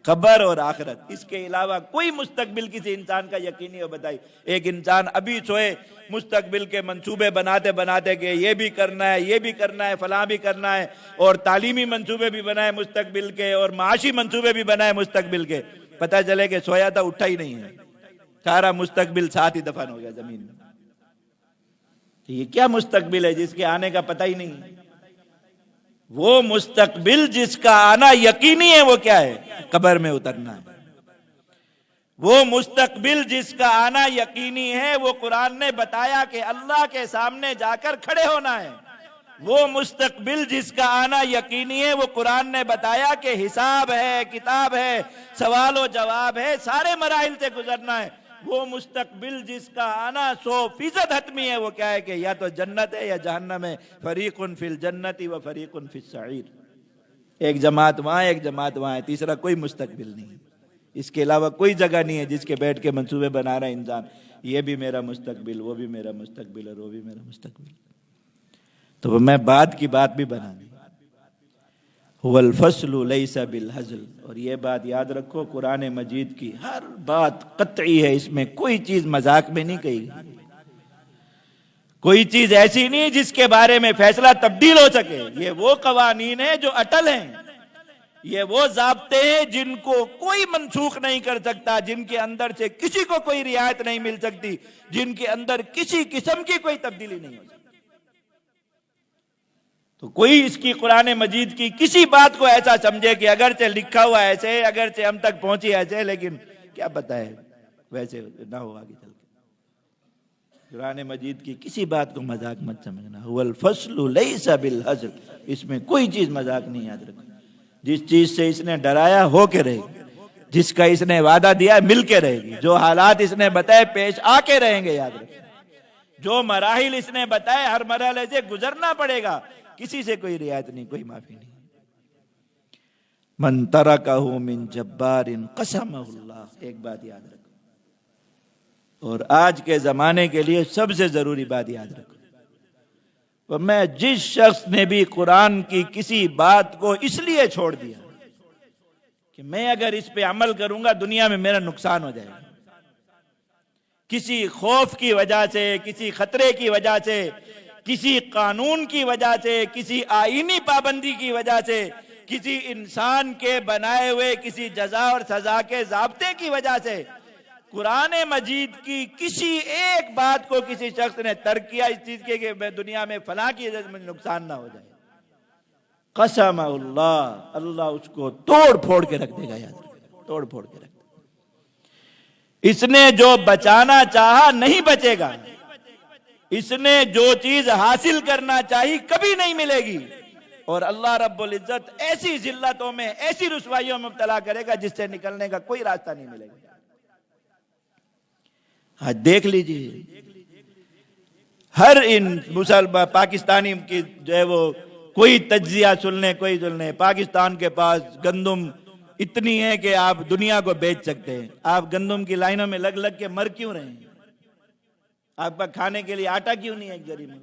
خبر اور آخرت. اس کے علاوہ کوئی مستقبل کسی انسان کا یقینی ہو بتائی. ایک انسان ابھی سوئے مستقبل کے منصوبے بناتے بناتے کہ یہ بھی کرنا ہے، یہ بھی کرنا ہے، فلاں بھی کرنا ہے، اور تعلیمی منصوبے بھی بنائے مستقبل کے، اور معاشی منصوبے بھی بنائے مستقبل کے. پتہ چلے کہ سویا تھا اٹھا ہی نہیں ہے، سارا مستقبل ساتھ ہی دفن ہو گیا زمین میں. یہ کیا مستقبل ہے جس کے آنے کا پتہ ہی نہیں؟ وہ مستقبل جس کا آنا یقینی ہے وہ کیا ہے؟ قبر میں اترنا ہے. وہ مستقبل جس کا آنا یقینی ہے وہ قرآن نے بتایا کہ اللہ کے سامنے جا کر کھڑے ہونا ہے. وہ مستقبل جس کا آنا یقینی ہے وہ قرآن نے بتایا کہ حساب ہے، کتاب ہے، سوال و جواب ہے، سارے مراحل سے گزرنا ہے. وہ مستقبل جس کا آنا 100% حتمی ہے وہ کیا ہے کہ یا تو جنت ہے یا جہنم ہے. فریق فی الجنت و فریق فی السعیر. ایک جماعت وہاں، ایک جماعت وہاں ہے، تیسرا کوئی مستقبل نہیں. اس کے علاوہ کوئی جگہ نہیں ہے جس کے بیٹھ کے منصوبے بنا رہا ہے انسان، یہ بھی میرا مستقبل، وہ بھی میرا مستقبل، اور وہ بھی میرا مستقبل. تو میں بعد کی بات بھی بنا دی. هو الفصل لیس بالہزل. اور یہ بات یاد رکھو، قرآن مجید کی ہر بات قطعی ہے، اس میں کوئی چیز مذاق میں نہیں کہی. کوئی چیز ایسی نہیں جس کے بارے میں فیصلہ تبدیل ہو سکے. یہ وہ قوانین ہیں جو اٹل ہیں، یہ وہ ضابطے ہیں جن کو کوئی منسوخ نہیں کر سکتا، جن کے اندر سے کسی کو کوئی رعایت نہیں مل سکتی، جن کے اندر کسی قسم کی کوئی تبدیلی نہیں ہو سکتی. تو کوئی اس کی قرآن مجید کی کسی بات کو ایسا سمجھے کہ اگرچہ لکھا ہوا ایسے، اگرچہ ہم تک پہنچی ایسے، لیکن کیا پتہ ہے ویسے نہ ہو آگے چل کے. قرآن مجید کی کسی بات کو مذاق مت سمجھنا. هو الفصل لیس بالہزل. اس میں کوئی چیز مذاق نہیں. یاد رکھنا، جس چیز سے اس نے ڈرایا ہو کے رہے گی، جس کا اس نے وعدہ دیا مل کے رہے گی، جو حالات اس نے بتائے پیش آ کے رہیں گے. یاد رکھنا، جو مراحل اس نے بتائے ہر مرحلے سے گزرنا پڑے گا، کسی سے کوئی رعایت نہیں، کوئی معافی نہیں. من ترکہ من جبار قسمہ اللہ. ایک بات یاد رکھو، اور آج کے زمانے کے لیے سب سے ضروری بات یاد رکھو، اور میں جس شخص نے بھی قرآن کی کسی بات کو اس لیے چھوڑ دیا کہ میں اگر اس پہ عمل کروں گا دنیا میں میرا نقصان ہو جائے گا، کسی خوف کی وجہ سے، کسی خطرے کی وجہ سے، کسی قانون کی وجہ سے، کسی آئینی پابندی کی وجہ سے، کسی انسان کے بنائے ہوئے کسی جزا اور سزا کے ضابطے کی وجہ سے، قرآن مجید کی کسی ایک بات کو کسی شخص نے ترک کیا اس چیز کے کہ میں دنیا میں فلاں کی وجہ سے مجھے نقصان نہ ہو جائے، قسم اللہ، اللہ اس کو توڑ پھوڑ کے رکھ دے گا. یاد رکھیں، توڑ پھوڑ کے رکھ دے گا. اس نے جو بچانا چاہا نہیں بچے گا، اس نے جو چیز حاصل کرنا چاہی کبھی نہیں ملے گی، اور اللہ رب العزت ایسی ذلتوں میں، ایسی رسوائیوں میں مبتلا کرے گا جس سے نکلنے کا کوئی راستہ نہیں ملے گا. آج دیکھ لیجیے، ہر ان مسلمان پاکستانی کی جو ہے وہ کوئی تجزیہ سننے، کوئی سننے، پاکستان کے پاس گندم اتنی ہے کہ آپ دنیا کو بیچ سکتے ہیں. آپ گندم کی لائنوں میں لگ لگ کے مر کیوں رہے ہیں؟ آپ کا کھانے کے لیے آٹا کیوں نہیں ہے ایک ذریعے میں؟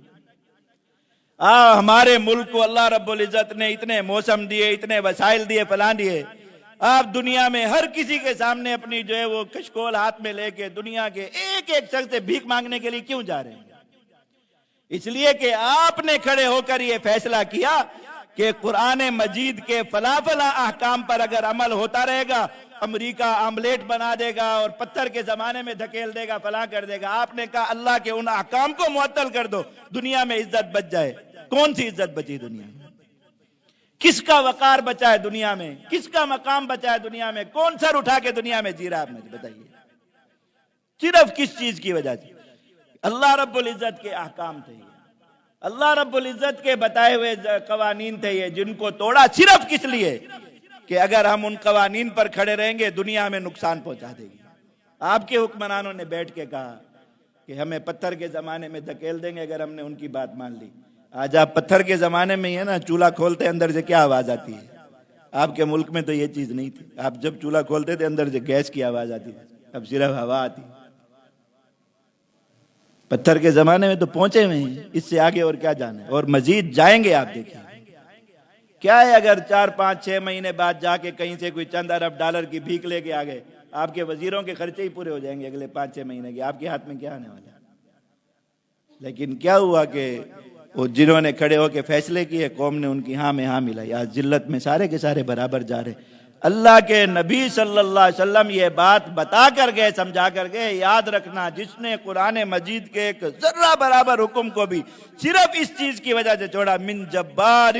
ہمارے ملک کو اللہ رب العزت نے اتنے موسم دیے، اتنے وسائل دیے، فلاں دیے. آپ دنیا میں ہر کسی کے سامنے اپنی جو ہے وہ کشکول ہاتھ میں لے کے دنیا کے ایک ایک شخص سے بھیک مانگنے کے لیے کیوں جا رہے ہیں؟ اس لیے کہ آپ نے کھڑے ہو کر یہ فیصلہ کیا کہ قرآن مجید کے فلاں فلاں احکام پر اگر عمل ہوتا رہے گا، امریکہ آملیٹ بنا دے گا اور پتھر کے زمانے میں دھکیل دے گا، فلاں کر دے گا. آپ نے کہا اللہ کے ان احکام کو معطل کر دو، دنیا میں عزت بچ جائے. کون سی عزت بچی دنیا میں؟ کس کا وقار بچا ہے دنیا میں؟ کس کا مقام بچا ہے دنیا میں؟ کون سر اٹھا کے دنیا میں جی رہا ہے؟ آپ مجھے بتائیے، صرف کس چیز کی وجہ سے؟ اللہ رب العزت کے احکام تھے. اللہ رب العزت کے بتائے ہوئے قوانین تھے یہ، جن کو توڑا صرف کس لیے کہ اگر ہم ان قوانین پر کھڑے رہیں گے دنیا ہمیں نقصان پہنچا دے گی۔ آپ کے حکمرانوں نے بیٹھ کے کہا کہ ہمیں پتھر کے زمانے میں دھکیل دیں گے اگر ہم نے ان کی بات مان لی۔ آج آپ پتھر کے زمانے میں ہی ہے نا، چولہا کھولتے اندر سے کیا آواز آتی ہے؟ آپ کے ملک میں تو یہ چیز نہیں تھی، آپ جب چولہا کھولتے تھے اندر سے گیس کی آواز آتی تھی، اب صرف ہوا آتی۔ پتھر کے زمانے میں تو پہنچے ہوئے ہیں، اس سے آگے اور کیا جانا ہے، اور مزید جائیں گے۔ آپ دیکھیں کیا ہے، اگر 4 5 6 مہینے بعد جا کے کہیں سے کوئی چند ارب ڈالر کی بھیک لے کے آگے، آپ کے وزیروں کے خرچے ہی پورے ہو جائیں گے اگلے 5 6 مہینے کے، آپ کے ہاتھ میں کیا آنے والا ہے؟ لیکن کیا ہوا کہ وہ جنہوں نے کھڑے ہو کے فیصلے کیے، قوم نے ان کی ہاں میں ہاں ملائی، آج ذلت میں سارے کے سارے برابر جا رہے۔ اللہ کے نبی صلی اللہ علیہ وسلم یہ بات بتا کر گئے، سمجھا کر گئے، یاد رکھنا جس نے قرآن مجید کے ایک ذرہ برابر حکم کو بھی صرف اس چیز کی وجہ سے چھوڑا، من جبار،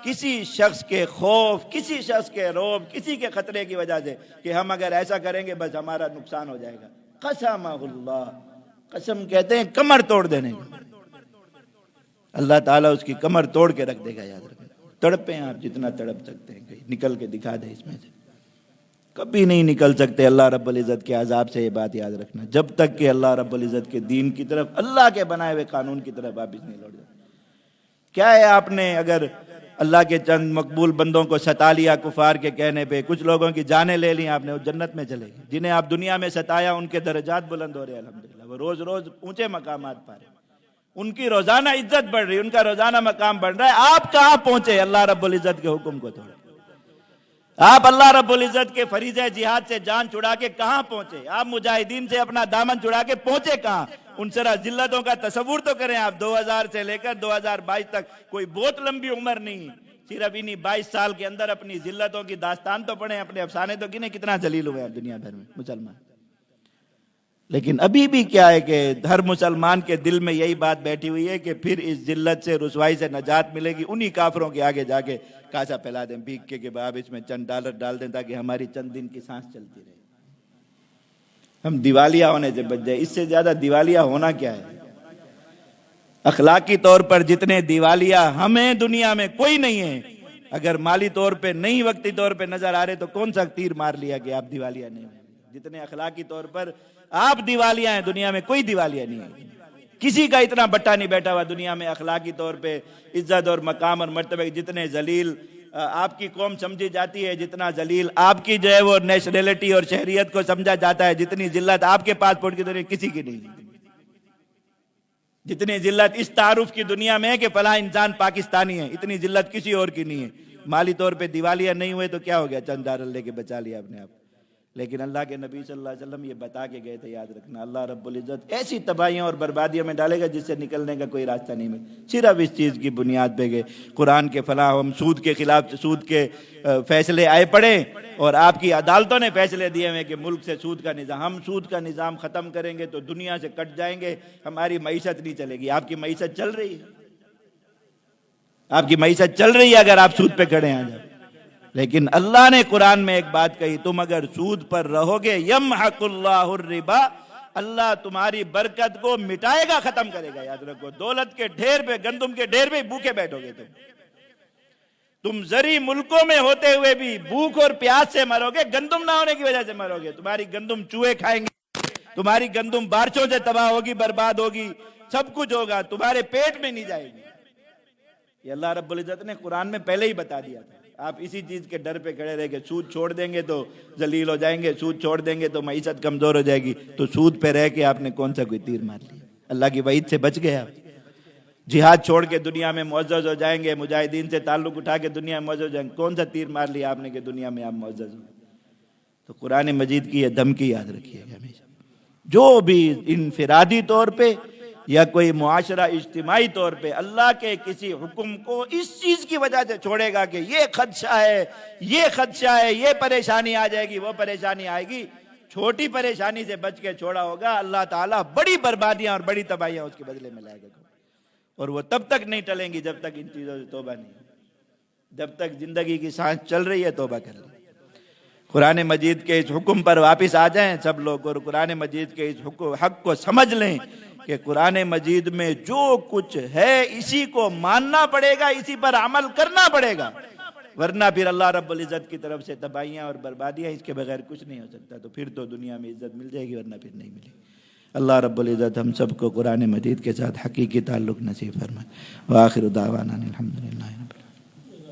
کسی شخص کے خوف، کسی شخص کے روب، کسی کے خطرے کی وجہ سے کہ ہم اگر ایسا کریں گے بس ہمارا نقصان ہو جائے گا، قسمہ اللہ، قسم کہتے ہیں کمر توڑ دینے کا، اللہ تعالیٰ اس کی کمر توڑ کے رکھ دے گا۔ یاد رکھیں، تڑپیں آپ جتنا تڑپ سکتے ہیں، کہیں نکل کے دکھا دیں اس میں سے، کبھی نہیں نکل سکتے اللہ رب العزت کے عذاب سے۔ یہ بات یاد رکھنا، جب تک کہ اللہ رب العزت کے دین کی طرف، اللہ کے بنائے ہوئے قانون کی طرف واپس نہیں لوٹ جاتے۔ کیا ہے، آپ نے اگر اللہ کے چند مقبول بندوں کو ستا لیا کفار کے کہنے پہ، کچھ لوگوں کی جانیں لے لی آپ نے، وہ جنت میں چلے گئے۔ جنہیں آپ دنیا میں ستایا ان کے درجات بلند ہو رہے، الحمدللہ، وہ روز روز اونچے مقامات پا رہے، ان کی روزانہ عزت بڑھ رہی، ان کا روزانہ مقام بڑھ رہا ہے۔ آپ کہاں پہنچے اللہ رب العزت کے حکم کو توڑ؟ آپ اللہ رب العزت کے فریضہ جہاد سے جان چھڑا کے کہاں پہنچے؟ آپ مجاہدین سے اپنا دامن چھڑا کے پہنچے کہاں؟ ان سرا ذلتوں کا تصور تو کریں آپ، 2000 سے لے کر 2022 تک کوئی بہت لمبی عمر نہیں، صرف انہی 22 سال کے اندر اپنی ذلتوں کی داستان تو پڑھیں، اپنے افسانے تو گنے، کتنا ذلیل ہوئے آپ دنیا بھر میں مسلمان۔ لیکن ابھی بھی کیا ہے کہ ہر مسلمان کے دل میں یہی بات بیٹھی ہوئی ہے کہ پھر اس ذلت سے، رسوائی سے نجات ملے گی انہی کافروں کے آگے جا کے کاسا پھیلا دیں بھیک کے کہ باب اس میں چند ڈالر ڈال دیں تاکہ ہماری چند دن کی سانس چلتی رہے، ہم دیوالیہ ہونے سے بچ جائے۔ اس سے زیادہ دیوالیہ ہونا کیا ہے؟ اخلاقی طور پر جتنے دیوالیہ ہمیں دنیا میں کوئی نہیں ہے، اگر مالی طور پہ نہیں، وقتی طور پہ نظر آ رہے تو کون سا تیر مار لیا کہ آپ دیوالیہ نہیں ہیں؟ جتنے اخلاقی طور پر آپ دیوالیہ ہیں دنیا میں کوئی دیوالیہ نہیں ہے۔ کسی کا اتنا بٹا نہیں بیٹھا ہوا دنیا میں اخلاقی طور پہ عزت اور مقام اور مرتبہ، جتنے ذلیل آپ کی قوم سمجھی جاتی ہے، جتنا ذلیل آپ کی جو ہے وہ نیشنلٹی اور شہریت کو سمجھا جاتا ہے، جتنی ذلت آپ کے پاسپورٹ کی دنیا کسی کی نہیں، جتنی ذلت اس تعارف کی دنیا میں ہے کہ فلاں انسان پاکستانی ہے، اتنی ذلت کسی اور کی نہیں ہے۔ مالی طور پہ دیوالیہ نہیں ہوئے تو کیا ہو گیا، چند ڈالر لے کے بچا لیا اپنے آپ۔ لیکن اللہ کے نبی صلی اللہ علیہ وسلم یہ بتا کے گئے تھے، یاد رکھنا اللہ رب العزت ایسی تباہیوں اور بربادیوں میں ڈالے گا جس سے نکلنے کا کوئی راستہ نہیں ملے، صرف اس چیز کی بنیاد پہ کہ قرآن کے فلاں ہم سود کے خلاف، سود کے فیصلے آئے پڑے اور آپ کی عدالتوں نے فیصلے دیے ہوئے کہ ملک سے سود کا نظام، ہم سود کا نظام ختم کریں گے تو دنیا سے کٹ جائیں گے، ہماری معیشت نہیں چلے گی۔ آپ کی معیشت چل رہی ہے، آپ کی معیشت چل رہی ہے اگر آپ سود پہ کھڑے ہیں۔ لیکن اللہ نے قرآن میں ایک بات کہی، تم اگر سود پر رہو گے، یمحق اللہ الربا، اللہ تمہاری برکت کو مٹائے گا، ختم کرے گا۔ یاد رکھو، دولت کے ڈھیر پہ، گندم کے ڈھیر پہ بھوکے بیٹھو گے تم زرعی ملکوں میں ہوتے ہوئے بھی بھوک اور پیاس سے مرو گے، گندم نہ ہونے کی وجہ سے مرو گے۔ تمہاری گندم چوہے کھائیں گے، تمہاری گندم بارشوں سے تباہ ہوگی، برباد ہوگی، سب کچھ ہوگا، تمہارے پیٹ میں نہیں جائے گی۔ یہ اللہ رب العزت نے قرآن میں پہلے ہی بتا دیا تھا۔ آپ اسی چیز کے ڈر پہ کھڑے رہے کہ سود چھوڑ دیں گے تو ذلیل ہو جائیں گے، سود چھوڑ دیں گے تو معیشت کمزور ہو جائے گی، تو سود پہ رہ کے آپ نے کون سا کوئی تیر مار لیا؟ اللہ کی وعید سے بچ گئے آپ۔ جہاد چھوڑ کے دنیا میں معزز ہو جائیں گے، مجاہدین سے تعلق اٹھا کے دنیا میں معزز ہو جائیں گے، کون سا تیر مار لیا آپ نے کہ دنیا میں آپ معزز ہو؟ تو قرآن مجید کی یہ دھمکی یاد رکھیے گا ہمیشہ، جو بھی انفرادی طور پہ یا کوئی معاشرہ اجتماعی طور پہ اللہ کے کسی حکم کو اس چیز کی وجہ سے چھوڑے گا کہ یہ خدشہ ہے، یہ خدشہ ہے، یہ پریشانی آ جائے گی، وہ پریشانی آئے گی، چھوٹی پریشانی سے بچ کے چھوڑا ہوگا، اللہ تعالیٰ بڑی بربادیاں اور بڑی تباہیاں اس کے بدلے میں لائے گا، اور وہ تب تک نہیں ٹلیں گی جب تک ان چیزوں سے توبہ نہیں، جب تک زندگی کی سانس چل رہی ہے توبہ کر لیں۔ قرآن مجید کے اس حکم پر واپس آ جائیں سب لوگ، اور قرآن مجید کے اس حق کو سمجھ لیں کہ قرآن مجید میں جو کچھ ہے اسی کو ماننا پڑے گا، اسی پر عمل کرنا پڑے گا، ورنہ پھر اللہ رب العزت کی طرف سے تباہیاں اور بربادیاں، اس کے بغیر کچھ نہیں ہو سکتا۔ تو پھر تو دنیا میں عزت مل جائے گی، ورنہ پھر نہیں ملے گی۔ اللہ رب العزت ہم سب کو قرآن مجید کے ساتھ حقیقی تعلق نصیب فرمائے۔ وآخر دعوانا الحمدللہ۔